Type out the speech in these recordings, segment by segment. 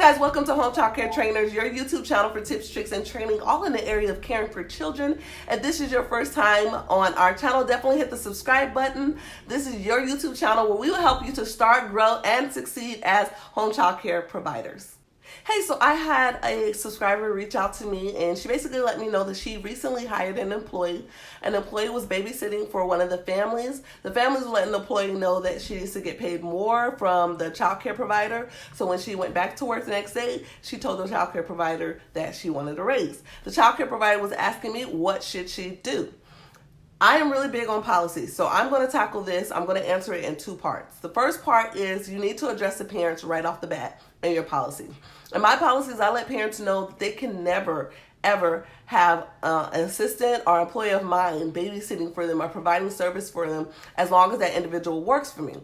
guys, welcome to Home Child Care Trainers, your YouTube channel for tips, tricks, and training all in the area of caring for children. If this is your first time on our channel, definitely hit the subscribe button. This is your YouTube channel where we will help you to start, grow, and succeed as home child care providers. Hey, so I had a subscriber reach out to me, and she basically let me know that she recently hired an employee. An employee was babysitting for one of the families. The family was letting the employee know that she needs to get paid more from the child care provider. So when she went back to work the next day, she told the child care provider that she wanted a raise. The child care provider was asking me, what should she do? I am really big on policy, so I'm going to tackle this. I'm going to answer it in two parts. The first part is you need to address the parents right off the bat in your policy. In my policies, I let parents know that they can never, ever have an assistant or employee of mine babysitting for them or providing service for them as long as that individual works for me.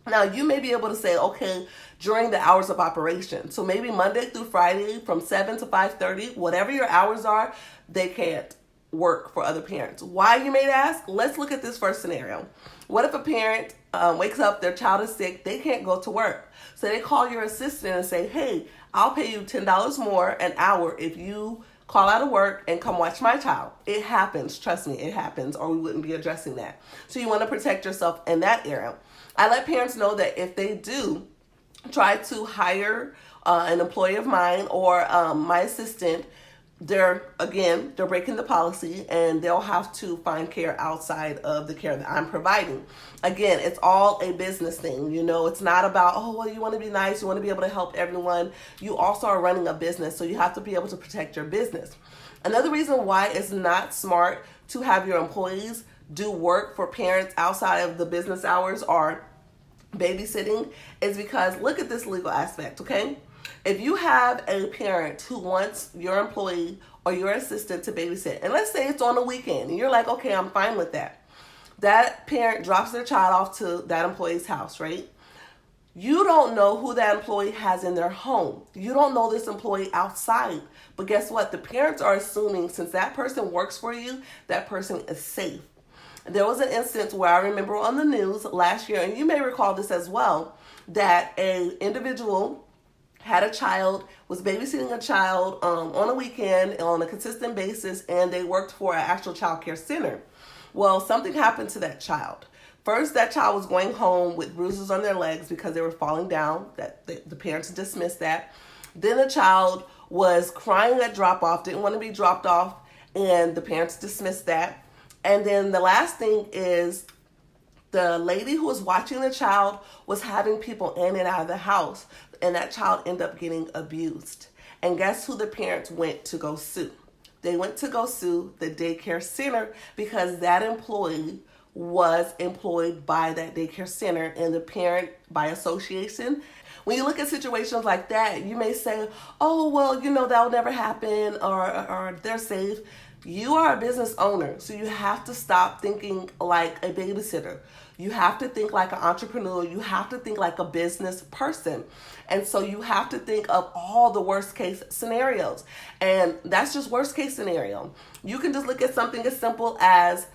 Now, you may be able to say, okay, during the hours of operation. So maybe Monday through Friday from 7 to 5:30, whatever your hours are, they can't work for other parents. Why, you may ask? Let's look at this first scenario. What if a parent wakes up, their child is sick, they can't go to work. So they call your assistant and say, hey, I'll pay you $10 more an hour if you call out of work and come watch my child. It happens. Trust me, it happens, or we wouldn't be addressing that. So you want to protect yourself in that area. I let parents know that if they do try to hire an employee of mine or my assistant, they're breaking the policy and they'll have to find care outside of the care that I'm providing. Again, it's all a business thing. You know, it's not about, oh, well, you want to be nice, you want to be able to help everyone. You also are running a business, so you have to be able to protect your business. Another reason why it's not smart to have your employees do work for parents outside of the business hours or babysitting is because, look at this legal aspect, okay? If you have a parent who wants your employee or your assistant to babysit, and let's say it's on the weekend, and you're like, okay, I'm fine with that. That parent drops their child off to that employee's house, right? You don't know who that employee has in their home. You don't know this employee outside. But guess what? The parents are assuming since that person works for you, that person is safe. There was an instance where I remember on the news last year, and you may recall this as well, that an individual had a child, was babysitting a child on a weekend on a consistent basis, and they worked for an actual child care center. Well, something happened to that child. First, that child was going home with bruises on their legs because they were falling down. The parents dismissed that. Then the child was crying at drop-off, didn't want to be dropped off, and the parents dismissed that. And then the last thing is the lady who was watching the child was having people in and out of the house, and that child ended up getting abused. And guess who the parents went to go sue? They went to go sue the daycare center because that employee was employed by that daycare center and the parent by association. When you look at situations like that, you may say, oh, well, you know, that'll never happen or they're safe. You are a business owner, so you have to stop thinking like a babysitter. You have to think like an entrepreneur. You have to think like a business person. And so you have to think of all the worst case scenarios. And that's just worst case scenario. You can just look at something as simple as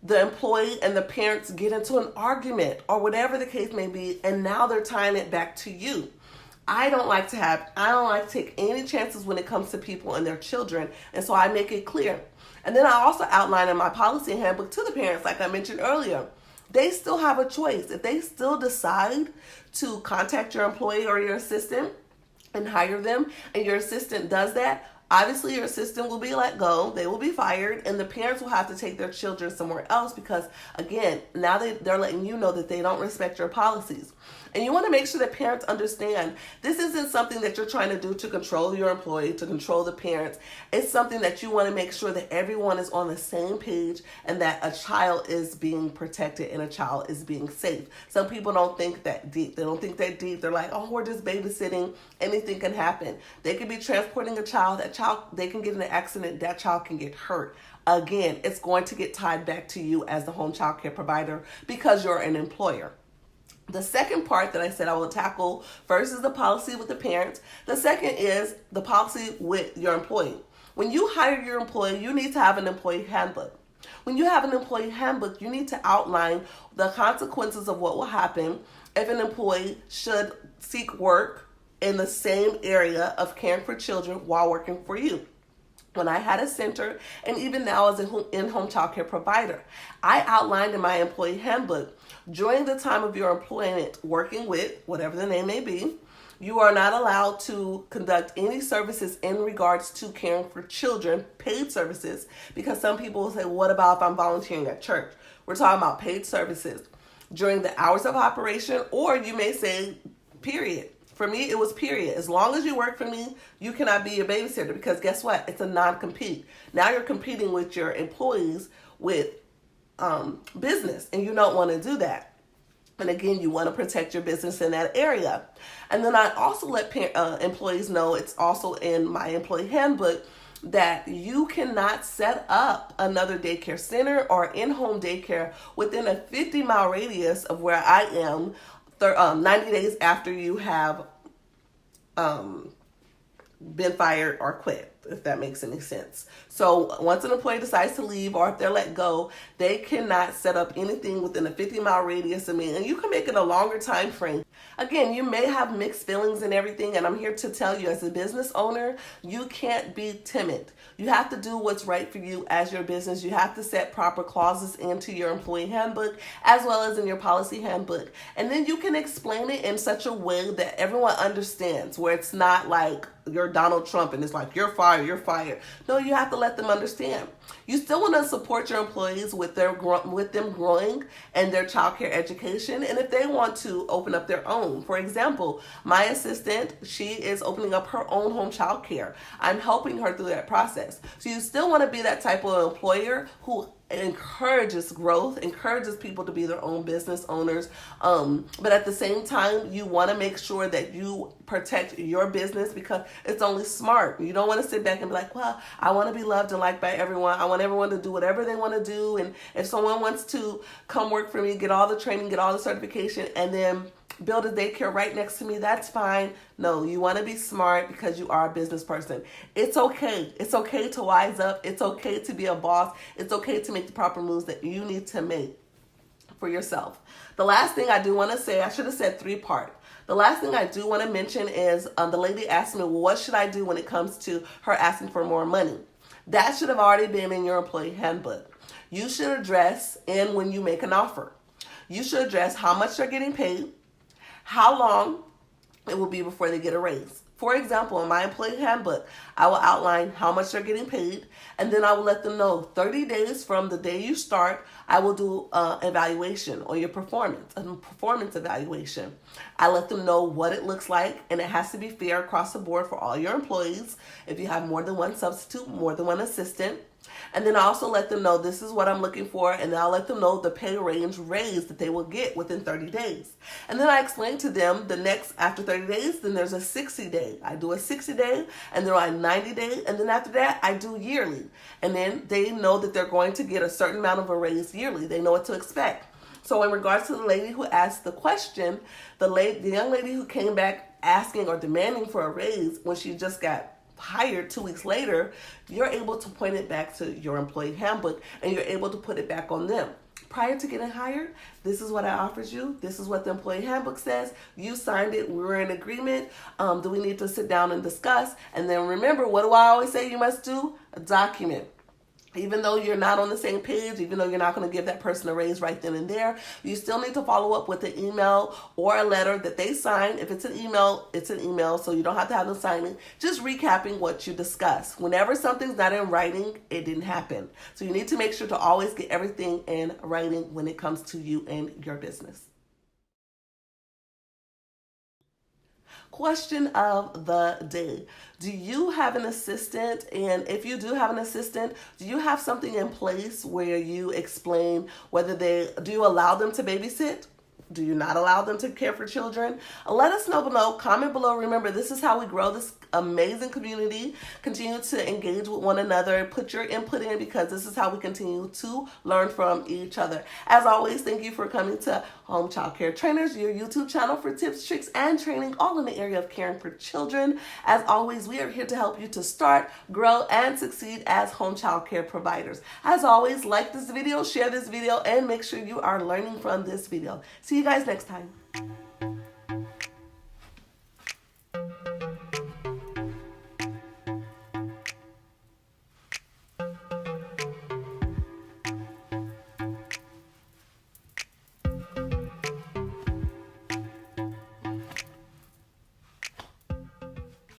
the employee and the parents get into an argument or whatever the case may be, and now they're tying it back to you. I don't like to take any chances when it comes to people and their children, and so I make it clear. And then I also outline in my policy handbook to the parents, like I mentioned earlier, they still have a choice. If they still decide to contact your employee or your assistant and hire them, and your assistant does that, obviously your assistant will be let go, they will be fired, and the parents will have to take their children somewhere else because, again, now they're letting you know that they don't respect your policies. And you want to make sure that parents understand this isn't something that you're trying to do to control your employee, to control the parents. It's something that you want to make sure that everyone is on the same page and that a child is being protected and a child is being safe. Some people don't think that deep. They don't think that deep. They're like, oh, we're just babysitting. Anything can happen. They could be transporting a child. They can get in an accident. That child can get hurt. Again, it's going to get tied back to you as the home child care provider because you're an employer. The second part that I said I will tackle first is the policy with the parents. The second is the policy with your employee. When you hire your employee, you need to have an employee handbook. When you have an employee handbook, you need to outline the consequences of what will happen if an employee should seek work in the same area of caring for children while working for you. When I had a center, and even now as an in-home childcare provider, I outlined in my employee handbook, during the time of your employment working with, whatever the name may be, you are not allowed to conduct any services in regards to caring for children, paid services, because some people will say, what about if I'm volunteering at church? We're talking about paid services during the hours of operation, or you may say, period. For me, it was period. As long as you work for me, you cannot be a babysitter, because guess what? It's a non-compete. Now you're competing with your employees with business, and you don't want to do that. And again, you want to protect your business in that area. And then I also let employees know, it's also in my employee handbook, that you cannot set up another daycare center or in-home daycare within a 50-mile radius of where I am 90 days after you have been fired or quit, if that makes any sense. So once an employee decides to leave, or if they're let go, they cannot set up anything within a 50-mile radius of me. And you can make it a longer time frame. Again, you may have mixed feelings and everything, and I'm here to tell you, as a business owner, you can't be timid. You have to do what's right for you as your business. You have to set proper clauses into your employee handbook as well as in your policy handbook. And then you can explain it in such a way that everyone understands, where it's not like you're Donald Trump and it's like, you're fired, you're fired. No, you have to let them understand. You still want to support your employees with them growing and their childcare education, and if they want to open up their own. For example, my assistant, she is opening up her own home childcare. I'm helping her through that process. So you still want to be that type of employer who encourages growth, encourages people to be their own business owners. But at the same time, you want to make sure that you protect your business, because it's only smart. You don't want to sit back and be like, well, I want to be loved and liked by everyone. I want everyone to do whatever they want to do. And if someone wants to come work for me, get all the training, get all the certification, and then build a daycare right next to me, that's fine. No, you want to be smart, because you are a business person. It's okay. It's okay to wise up. It's okay to be a boss. It's okay to make the proper moves that you need to make for yourself. The last thing I do want to say, I should have said 3-part. The last thing I do want to mention is the lady asked me, well, what should I do when it comes to her asking for more money? That should have already been in your employee handbook. You should address, and when you make an offer, you should address how much they're getting paid, how long it will be before they get a raise. For example, in my employee handbook, I will outline how much they're getting paid, and then I will let them know 30 days from the day you start, I will do evaluation on your performance, a performance evaluation. I let them know what it looks like, and it has to be fair across the board for all your employees. If you have more than one substitute, more than one assistant. And then I also let them know this is what I'm looking for, and I'll let them know the pay range raise that they will get within 30 days. And then I explain to them the next, after 30 days, then there's a 60-day. I do a 60-day, and then I 90-day, and then after that, I do yearly. And then they know that they're going to get a certain amount of a raise yearly. They know what to expect. So in regards to the lady who asked the question, the young lady who came back asking or demanding for a raise when she just got hired 2 weeks later, you're able to point it back to your employee handbook, and you're able to put it back on them. Prior to getting hired, this is what I offered you. This is what the employee handbook says. You signed it. We were in agreement. Do we need to sit down and discuss? And then remember, what do I always say you must do? A document. Even though you're not on the same page, even though you're not going to give that person a raise right then and there, you still need to follow up with an email or a letter that they sign. If it's an email, it's an email, so you don't have to have them sign it. Just recapping what you discussed. Whenever something's not in writing, it didn't happen. So you need to make sure to always get everything in writing when it comes to you and your business. Question of the day. Do you have an assistant? And if you do have an assistant, do you have something in place where you explain whether do you allow them to babysit? Do you not allow them to care for children? Let us know below. Comment below. Remember, this is how we grow this amazing community. Continue to engage with one another. Put your input in, because this is how we continue to learn from each other. As always, thank you for coming to Home Child Care Trainers, your YouTube channel for tips, tricks, and training all in the area of caring for children. As always, we are here to help you to start, grow, and succeed as home child care providers. As always, like this video, share this video, and make sure you are learning from this video. See you guys next time.